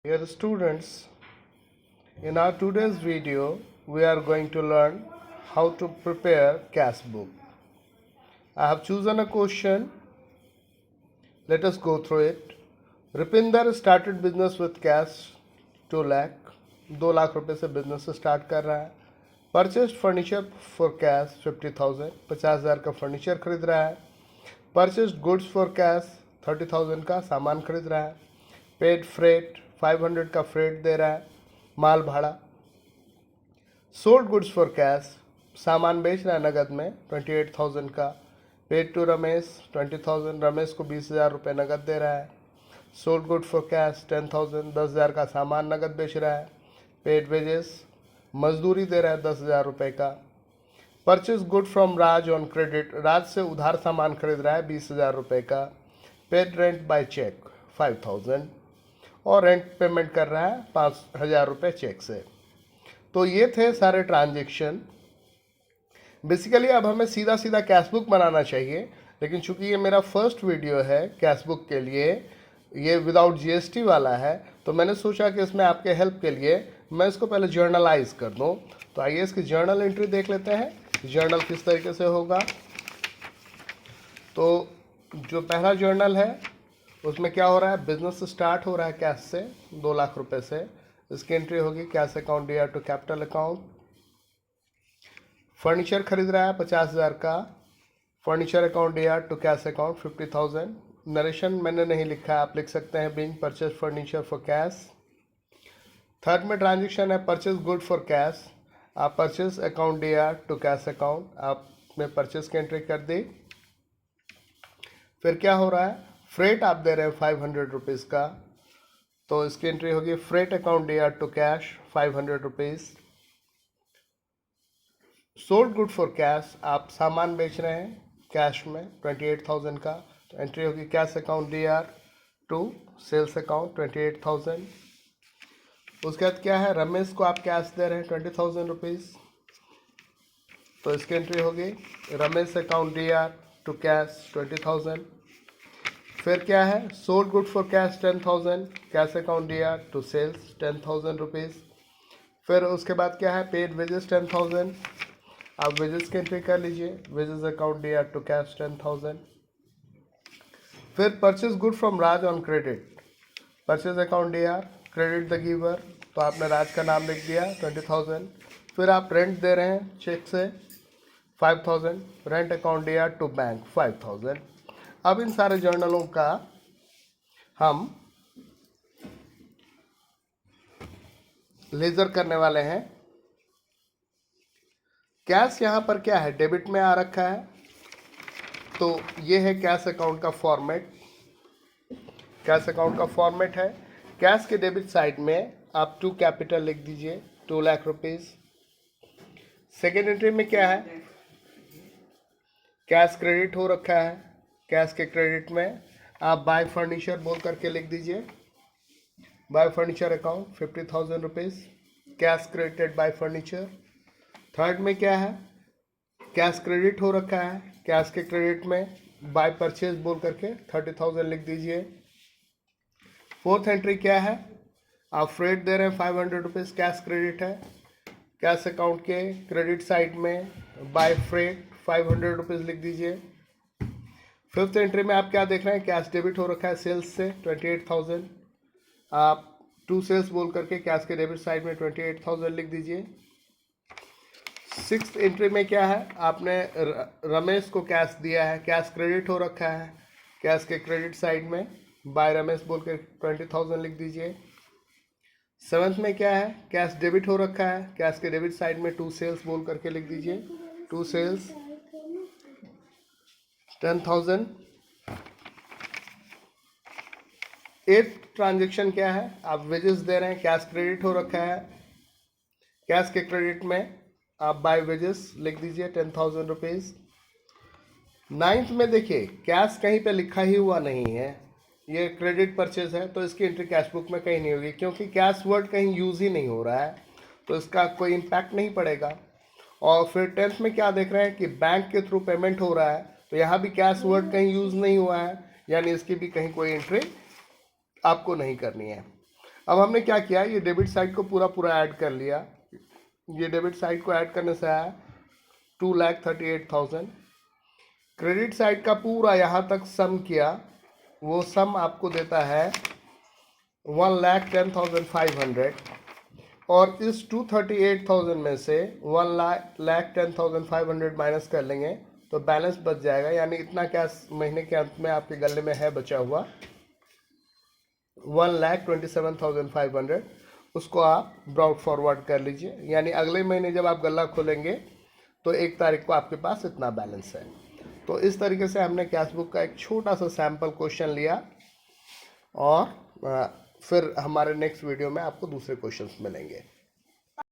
Dear students, in our today's video, we are going to learn how to prepare cash book. I have chosen a question. Let us go through it. Rupinder started business with cash 2 lakh. 2 lakh रुपए से business start कर रहा है. Purchased furniture for cash 50,000. 50,000 का furniture खरीद रहा है. Purchased goods for cash 30,000 का सामान खरीद रहा है. पेड फ्रेट 500 का फ्रेट दे रहा है, माल भाड़ा. सोल्ड गुड्स फॉर कैश, सामान बेच रहा है नगद में 28,000 का. पेड टू रमेश 20,000, रमेश को 20,000 रुपये नगद दे रहा है. सोल्ड गुड फॉर कैश 10,000, 10,000 का सामान नगद बेच रहा है. पेड वेजेस, मजदूरी दे रहा है 10,000 रुपये का. Purchase good from Raj on credit, Raj से उधार सामान खरीद रहा है 20,000 रुपये का. पेड रेंट बाय चेक 5,000 और रेंट पेमेंट कर रहा है 5,000 रुपये चेक से. तो ये थे सारे ट्रांजेक्शन. बेसिकली अब हमें सीधा सीधा कैश बुक बनाना चाहिए, लेकिन चूंकि ये मेरा फर्स्ट वीडियो है कैश बुक के लिए, ये विदाउट जीएसटी वाला है, तो मैंने सोचा कि इसमें आपके हेल्प के लिए मैं इसको पहले जर्नलाइज कर दूं. तो आइए इसकी जर्नल एंट्री देख लेते हैं. जर्नल किस तरीके से होगा. तो जो पहला जर्नल है उसमें क्या हो रहा है, बिजनेस स्टार्ट हो रहा है कैश से 2 लाख रुपए से. इसकी एंट्री होगी cash account DR to capital account. Furniture खरीद रहा है 50,000 का. Furniture account DR to cash account 50,000. Narration मैंने नहीं लिखा है, आप लिख सकते हैं being purchase furniture for cash. Third में ट्रांजेक्शन है परचेज गुड फॉर कैश. आप purchase account DR to cash account, आपने परचेज की एंट्री कर दी. फिर क्या हो रहा है, फ्रेट आप दे रहे हैं 500 रुपीज़ का, तो इसकी एंट्री होगी freight account DR to cash 500 rupees. Sold good for cash, आप सामान बेच रहे हैं कैश में 28,000 का, तो एंट्री होगी cash account DR to sales account 28,000. उसके बाद क्या है, रमेश को आप कैश दे रहे हैं 20,000 रुपीज़, तो इसकी एंट्री होगी Ramesh account DR to cash 20,000. फिर क्या है, sold good for cash 10,000, cash account DR to sales 10,000 rupees. फिर उसके बाद क्या है, पेड वेजेस 10,000, आप वेजेस की एंट्री कर लीजिए, wages account DR to cash 10,000. फिर purchase good from Raj on credit, purchase account DR credit the giver, तो आपने राज का नाम लिख दिया 20,000. फिर आप रेंट दे रहे हैं चेक से 5,000, rent account DR to bank 5,000. अब इन सारे जर्नलों का हम लेजर करने वाले हैं. कैश यहाँ पर क्या है, डेबिट में आ रखा है, तो ये है कैश अकाउंट का फॉर्मेट. कैश अकाउंट का फॉर्मेट है. कैश के डेबिट साइड में आप टू कैपिटल लिख दीजिए 2 लाख रुपीज़. सेकेंड एंट्री में क्या है, कैश क्रेडिट हो रखा है. कैश के क्रेडिट में आप बाय फर्नीचर बोल करके लिख दीजिए, bye furniture account 50,000 rupees, cash credited bye furniture. Third में क्या है, कैश क्रेडिट हो रखा है. कैश के क्रेडिट में बाय परचेज बोल करके 30,000 लिख दीजिए. फोर्थ एंट्री क्या है, आप फ्रेट दे रहे हैं 500 रुपीज़, कैश क्रेडिट है. कैश अकाउंट के क्रेडिट साइड में बाय फ्रेट 500 रुपीज़ लिख दीजिए. फिफ्थ एंट्री में आप क्या देख रहे हैं, कैश डेबिट हो रखा है सेल्स से 28,000, आप टू सेल्स बोल करके कैश के डेबिट साइड में 28,000 लिख दीजिए. सिक्स्थ एंट्री में क्या है, आपने रमेश को कैश दिया है, कैश क्रेडिट हो रखा है. कैश के क्रेडिट साइड में बाय रमेश बोल के 20,000 लिख दीजिए. सेवन्थ में क्या है, कैश डेबिट हो रखा है. कैश के डेबिट साइड में टू सेल्स बोल करके लिख दीजिए, टू सेल्स 10,000. एट्थ ट्रांजेक्शन क्या है, आप वेजेस दे रहे हैं, कैश क्रेडिट हो रखा है. कैश के क्रेडिट में आप बाय वेजेस लिख दीजिए 10,000 रुपीज़. नाइन्थ में देखिए, कैश कहीं पे लिखा ही हुआ नहीं है, ये क्रेडिट परचेज है, तो इसकी एंट्री कैश बुक में कहीं नहीं होगी, क्योंकि कैश वर्ड कहीं यूज़ ही नहीं हो रहा है, तो इसका कोई इम्पैक्ट नहीं पड़ेगा. और फिर 10th में क्या देख रहे हैं कि बैंक के थ्रू पेमेंट हो रहा है, तो यहाँ भी कैश वर्ड कहीं यूज़ नहीं हुआ है, यानी इसकी भी कहीं कोई एंट्री आपको नहीं करनी है. अब हमने क्या किया, ये डेबिट साइड को पूरा ऐड कर लिया। ये डेबिट साइड को ऐड करने से आया 2,38,000। क्रेडिट साइड का पूरा यहाँ तक सम किया, वो सम आपको देता है 1,10,500। और इस 238,000 में से 1,10,500 माइनस कर लेंगे तो बैलेंस बच जाएगा, यानी इतना कैश महीने के अंत में आपके गले में है बचा हुआ 1,27,500। उसको आप ब्रॉड फॉरवर्ड कर लीजिए, यानी अगले महीने जब आप गला खोलेंगे तो 1 तारीख को आपके पास इतना बैलेंस है। तो इस तरीके से हमने कैश बुक का एक छोटा सा सैम्पल क्वेश्चन लिया, और फिर हमारे नेक्स्ट वीडियो में आपको दूसरे क्वेश्चंस मिलेंगे।